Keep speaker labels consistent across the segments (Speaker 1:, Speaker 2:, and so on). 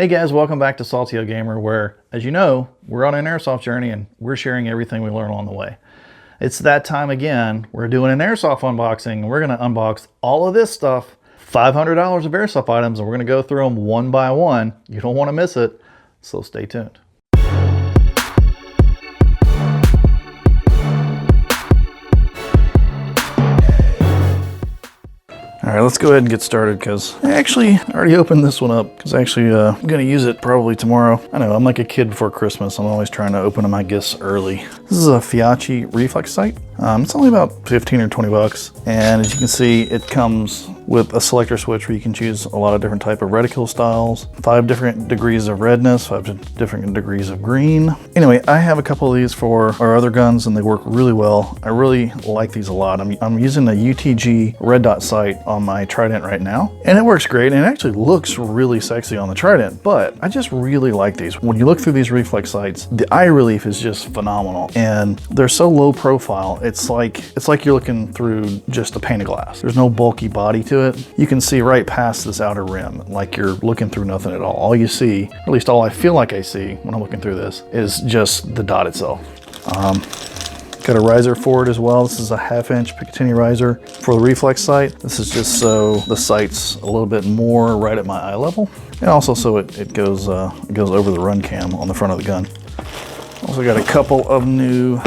Speaker 1: Hey guys, welcome back to SaltyOldGamer, where, as you know, we're on an airsoft journey and we're sharing everything we learn along the way. It's that time again. We're doing an airsoft unboxing and we're going to unbox all of this stuff, $500 of airsoft items, and we're going to go through them one by one. You don't want to miss it, so stay tuned. All right, let's go ahead and get started because I actually already opened this one up because I'm going to use it probably tomorrow. I know, I'm like a kid before Christmas. I'm always trying to open my gifts early. This is a Feyachi Reflex sight. It's only about 15 or 20 bucks. And as you can see, it comes with a selector switch where you can choose a lot of different type of reticle styles, 5 different degrees of redness, 5 different degrees of green. Anyway, I have a couple of these for our other guns and they work really well. I really like these a lot. I'm using a UTG red dot sight on my Trident right now, and it works great and it actually looks really sexy on the Trident, but I just really like these. When you look through these reflex sights, the eye relief is just phenomenal and they're so low profile. It's like you're looking through just a pane of glass. There's no bulky body to it. You can see right past this outer rim like you're looking through nothing at all. All you see, or at least all I feel like I see when I'm looking through this, is just the dot itself. Got a riser for it as well. This is a 1/2-inch Picatinny riser for the reflex sight. This is just so the sight's a little bit more right at my eye level, and also so it goes over the run cam on the front of the gun. Also got a couple of new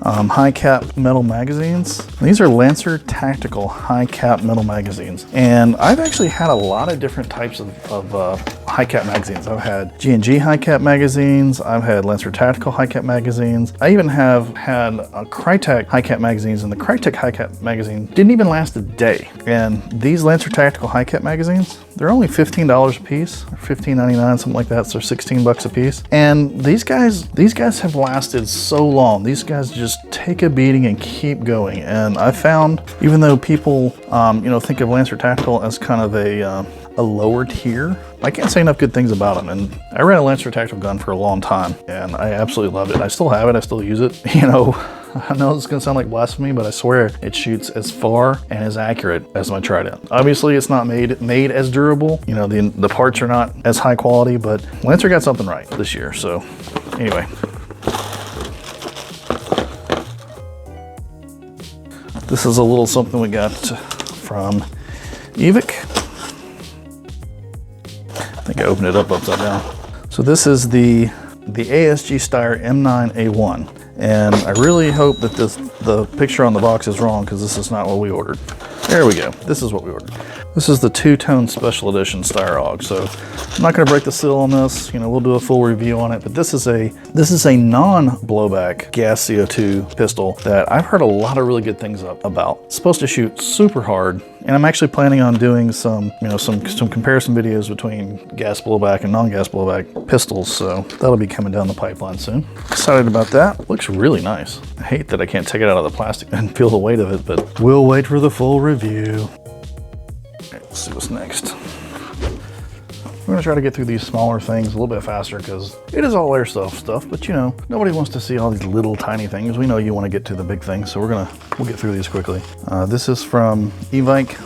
Speaker 1: high cap metal magazines. These are Lancer Tactical high cap metal magazines, and I've actually had a lot of different types of high cap magazines. I've had G&G high cap magazines, I've had Lancer Tactical high cap magazines, I even have had a Crytek high cap magazines, and the Crytek high cap magazine didn't even last a day. And these Lancer Tactical high cap magazines, they're only $15 a piece, or $15.99, something like that, so 16 bucks a piece. And these guys have lasted so long. These guys just take a beating and keep going. And I found, even though people think of Lancer Tactical as kind of a lower tier, I can't say enough good things about them. And I ran a Lancer Tactical gun for a long time and I absolutely loved it. I still have it, I still use it. I know this is gonna sound like blasphemy, but I swear it shoots as far and as accurate as my Trident. Obviously it's not made as durable. The parts are not as high quality, but Lancer got something right this year. So anyway. This is a little something we got from Evic. I think I opened it up upside down. So this is the ASG Steyr M9A1. And I really hope that the picture on the box is wrong, because this is not what we ordered. There we go. This is what we ordered. This is the 2-tone special edition Steyr AUG. So I'm not going to break the seal on this. We'll do a full review on it. But this is a non-blowback gas CO2 pistol that I've heard a lot of really good things about. It's supposed to shoot super hard, and I'm actually planning on doing some comparison videos between gas blowback and non-gas blowback pistols. So that'll be coming down the pipeline soon. Excited about that. Looks really nice. I hate that I can't take it out of the plastic and feel the weight of it, but we'll wait for the full review. Let's see what's next. We're gonna try to get through these smaller things a little bit faster because it is all airsoft stuff, but nobody wants to see all these little tiny things. We know you want to get to the big things, so we'll get through these quickly. This is from Evic.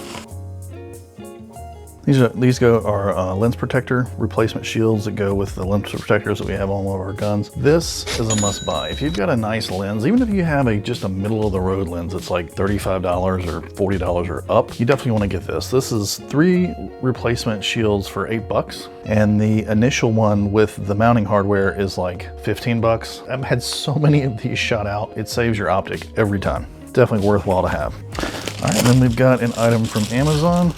Speaker 1: These are lens protector replacement shields that go with the lens protectors that we have on all of our guns. This is a must buy. If you've got a nice lens, even if you have just a middle of the road lens that's like $35 or $40 or up, you definitely want to get this. This is 3 replacement shields for $8, and the initial one with the mounting hardware is like 15 bucks. I've had so many of these shot out, it saves your optic every time. Definitely worthwhile to have. All right, then we've got an item from Amazon.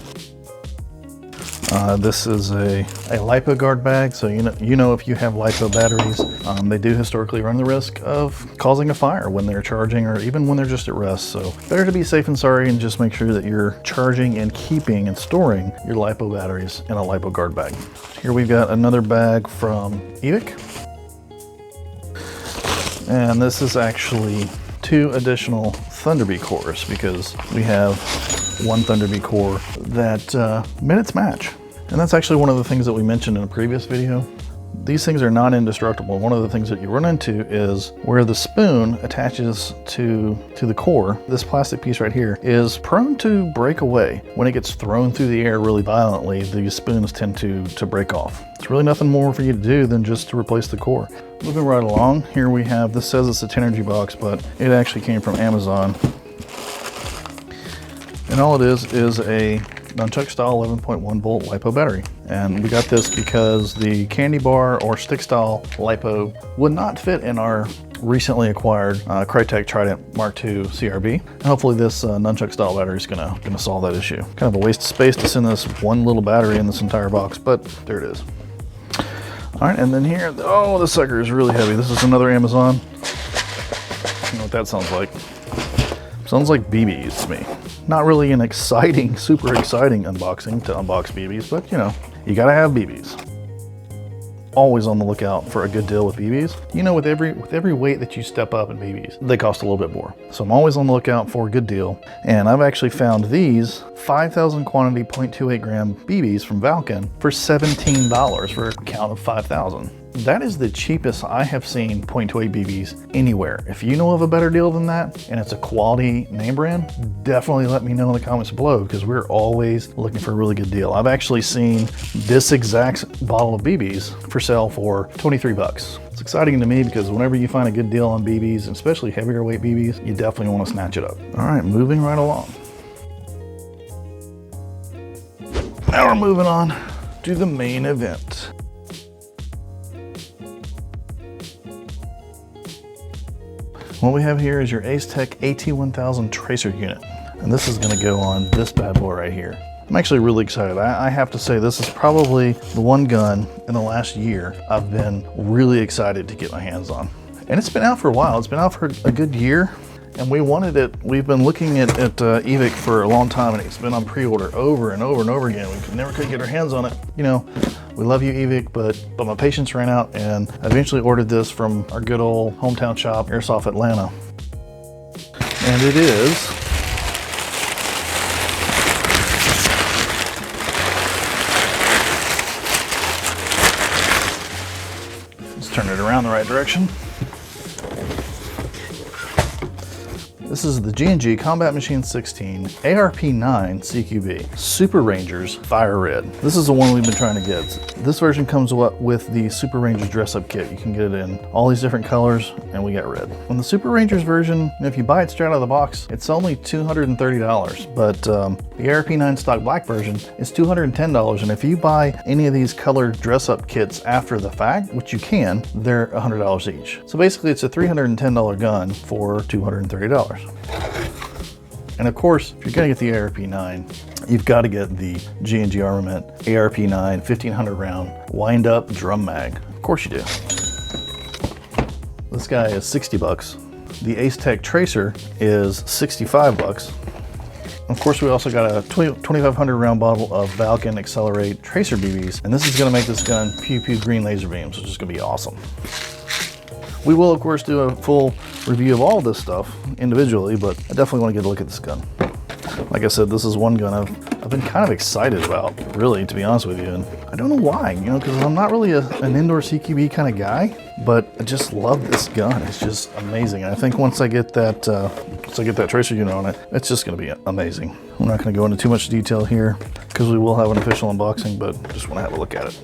Speaker 1: This is a Lipo Guard Bag, so if you have Lipo batteries, they do historically run the risk of causing a fire when they're charging or even when they're just at rest. So better to be safe and sorry and just make sure that you're charging and keeping and storing your Lipo batteries in a Lipo Guard Bag. Here we've got another bag from Evic, and this is actually 2 additional Thunderbee cores because we have one Thunderbee core that minutes match. And that's actually one of the things that we mentioned in a previous video. These things are not indestructible. One of the things that you run into is where the spoon attaches to the core. This plastic piece right here is prone to break away. When it gets thrown through the air really violently, the spoons tend to break off. It's really nothing more for you to do than just to replace the core. Moving right along, here we have, this says it's a Tenergy box, but it actually came from Amazon. And all it is a nunchuck style 11.1 volt Lipo battery. And we got this because the candy bar or stick style Lipo would not fit in our recently acquired Crytek Trident Mark II CRB. And hopefully this nunchuck style battery is gonna solve that issue. Kind of a waste of space to send this one little battery in this entire box, but there it is. All right, and then here, oh, this sucker is really heavy. This is another Amazon. You know what that sounds like? Sounds like BBs to me. Not really an exciting, super exciting unboxing to unbox BBs, but you know, you gotta have BBs. Always on the lookout for a good deal with BBs. You know, with every weight that you step up in BBs, they cost a little bit more. So I'm always on the lookout for a good deal. And I've actually found these 5,000 quantity 0.28 gram BBs from Valken for $17 for a count of 5,000. That is the cheapest I have seen .28 BBs anywhere. If you know of a better deal than that, and it's a quality name brand, definitely let me know in the comments below, because we're always looking for a really good deal. I've actually seen this exact bottle of BBs for sale for 23 bucks. It's exciting to me because whenever you find a good deal on BBs, especially heavier weight BBs, you definitely want to snatch it up. All right, moving right along. Now we're moving on to the main event. What we have here is your Ace-Tech AT1000 tracer unit, and this is going to go on this bad boy right here. I'm actually really excited. I have to say this is probably the one gun in the last year I've been really excited to get my hands on. And it's been out for a while. It's been out for a good year, and we wanted it. We've been looking at EVIC for a long time, and it's been on pre-order over and over and over again. We never could get our hands on it. You know, we love you, EVIC, but my patience ran out, and I eventually ordered this from our good old hometown shop, Airsoft Atlanta. And it is let's turn it around the right direction. This is the G&G Combat Machine 16 ARP9 CQB Super Rangers Fire Red. This is the one we've been trying to get. This version comes with the Super Rangers dress-up kit. You can get it in all these different colors, and we got red. On the Super Rangers version, if you buy it straight out of the box, it's only $230, but the ARP9 stock black version is $210, and if you buy any of these colored dress-up kits after the fact, which you can, they're $100 each. So basically, it's a $310 gun for $230. And of course, if you're gonna get the ARP9, you've got to get the G&G Armament ARP9 1500 round wind up drum mag. Of course you do. This guy is 60 bucks. The Ace-Tech Tracer is 65 bucks. Of course, we also got a 2500 round bottle of Valken Accelerate Tracer BBs, and this is gonna make this gun pew pew green laser beams, which is gonna be awesome. We will, of course, do a full review of all this stuff individually, but I definitely want to get a look at this gun. Like I said, this is one gun I've been kind of excited about, really, to be honest with you. And I don't know why, you know, because I'm not really an indoor CQB kind of guy, but I just love this gun. It's just amazing. And I think once I get that tracer unit on it, it's just going to be amazing. I'm not going to go into too much detail here because we will have an official unboxing, but just want to have a look at it.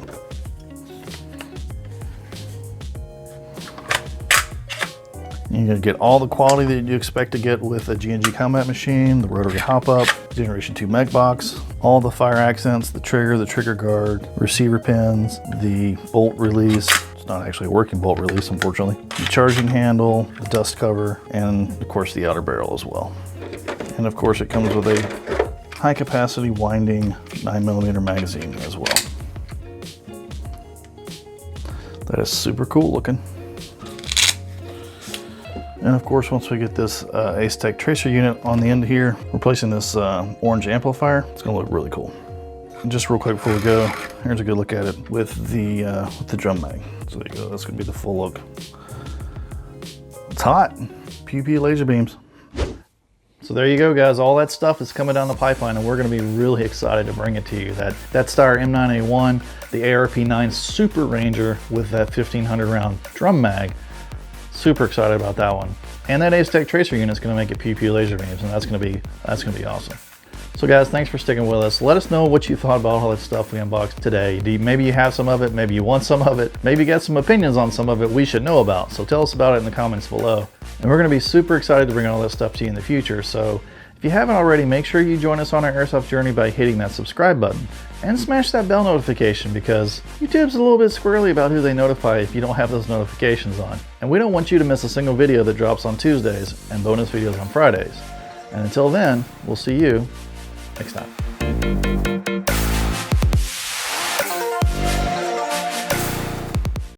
Speaker 1: You're going to get all the quality that you expect to get with a G&G Combat Machine, the rotary hop-up, Generation 2 mech box, all the fire accents, the trigger guard, receiver pins, the bolt release. It's not actually a working bolt release, unfortunately. The charging handle, the dust cover, and of course the outer barrel as well. And of course it comes with a high capacity winding 9mm magazine as well. That is super cool looking. And of course, once we get this Ace-Tech Tracer unit on the end here, replacing this orange amplifier, it's gonna look really cool. And just real quick before we go, here's a good look at it with the drum mag. So there you go, that's gonna be the full look. It's hot, pew pew laser beams. So there you go, guys. All that stuff is coming down the pipeline, and we're going to be really excited to bring it to you. That Steyr M9A1, the ARP9 Super Ranger with that 1500 round drum mag. Super excited about that one. And that Aztec tracer unit is going to make it pew-pew laser beams, and that's going to be awesome. So guys, thanks for sticking with us. Let us know what you thought about all that stuff we unboxed today. Maybe you have some of it, maybe you want some of it, maybe you got some opinions on some of it we should know about. So tell us about it in the comments below. And we're going to be super excited to bring all this stuff to you in the future. So if you haven't already, make sure you join us on our airsoft journey by hitting that subscribe button and smash that bell notification, because YouTube's a little bit squirrely about who they notify if you don't have those notifications on. And we don't want you to miss a single video that drops on Tuesdays and bonus videos on Fridays. And until then, we'll see you next time.